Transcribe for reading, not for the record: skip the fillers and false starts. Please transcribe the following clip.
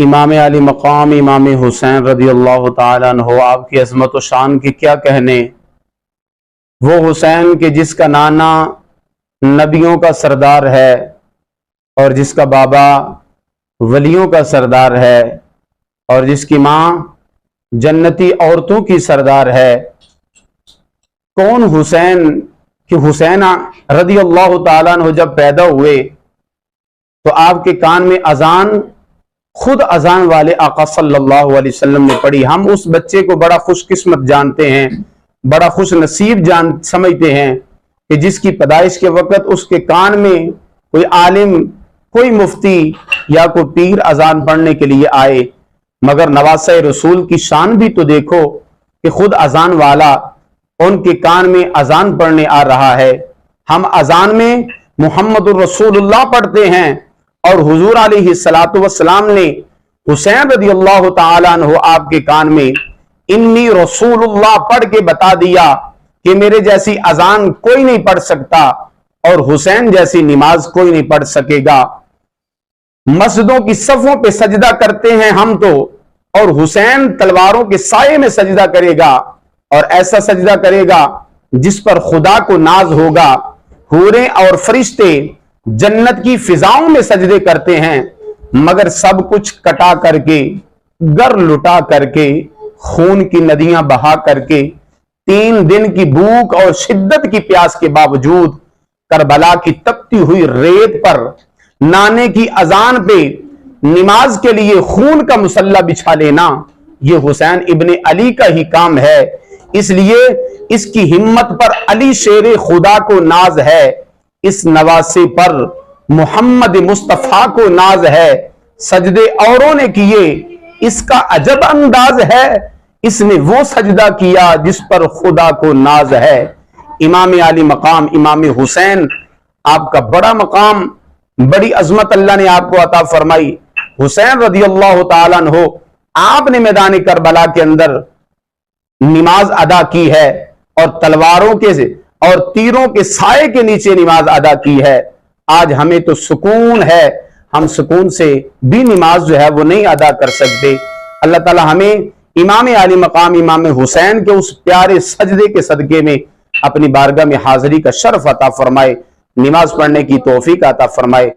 इमाम अली मकाम इमाम हुसैन रज़ी अल्लाह ताला अन्हु, आपकी अज़मत व शान के क्या कहने। वो हुसैन के जिसका नाना नबियों का सरदार है और जिसका बाबा वलियों का सरदार है और जिसकी माँ जन्नती औरतों की सरदार है। कौन हुसैन कि हुसैन रज़ी अल्लाह ताला अन्हु जब पैदा हुए तो आपके कान में अजान, खुद अजान वाले आका सल्लल्लाहु अलैहि वसल्लम ने पढ़ी। हम उस बच्चे को बड़ा खुशकिस्मत जानते हैं, बड़ा खुश नसीब समझते हैं कि जिसकी पैदाइश के वक्त उसके कान में कोई आलिम, कोई मुफ्ती या कोई पीर अजान पढ़ने के लिए आए। मगर नवासे रसूल की शान भी तो देखो कि खुद अजान वाला उनके कान में अजान पढ़ने आ रहा है। हम अजान में मुहम्मदुर रसूलुल्लाह पढ़ते हैं और हुजूर अलैहिस्सलातु वस्सलाम ने हुसैन रज़ियल्लाहु ताला अन्हु आपके कान में इन्नी रसूलुल्लाह पढ़ के बता दिया कि मेरे जैसी अजान कोई नहीं पढ़ सकता और हुसैन जैसी नमाज कोई नहीं पढ़ सकेगा। मस्जिदों की सफों पे सजदा करते हैं हम तो, और हुसैन तलवारों के साये में सजदा करेगा और ऐसा सजदा करेगा जिस पर खुदा को नाज होगा। हूरें और फरिश्ते जन्नत की फिजाओं में सजदे करते हैं, मगर सब कुछ कटा करके, गर लुटा करके, खून की नदियां बहा करके, 3 दिन की भूख और शिद्दत की प्यास के बावजूद करबला की तपती हुई रेत पर नाने की अजान पे नमाज के लिए खून का मुसल्ला बिछा लेना, यह हुसैन इब्ने अली का ही काम है। इसलिए इसकी हिम्मत पर अली शेरे खुदा को नाज है, इस नवासे पर मोहम्मद मुस्तफा को नाज है। सजदे औरों ने किए, इसका अजब अंदाज है, इसने वो सजदा किया जिस पर खुदा को नाज है। इमाम अली मकाम इमाम हुसैन, आपका बड़ा मकाम, बड़ी अजमत अल्लाह ने आपको अता फरमाई। हुसैन रज़ियल्लाहु ताला अन्हु, आपने मैदान करबला के अंदर नमाज अदा की है और तलवारों के और तीरों के साए के नीचे नमाज अदा की है। आज हमें तो सुकून है, हम सुकून से भी नमाज जो है वो नहीं अदा कर सकते। अल्लाह ताला हमें इमाम अली मकाम इमाम हुसैन के उस प्यारे सजदे के सदके में अपनी बारगाह में हाजिरी का शर्फ अता फरमाए, नमाज पढ़ने की तौफीक अता फरमाए।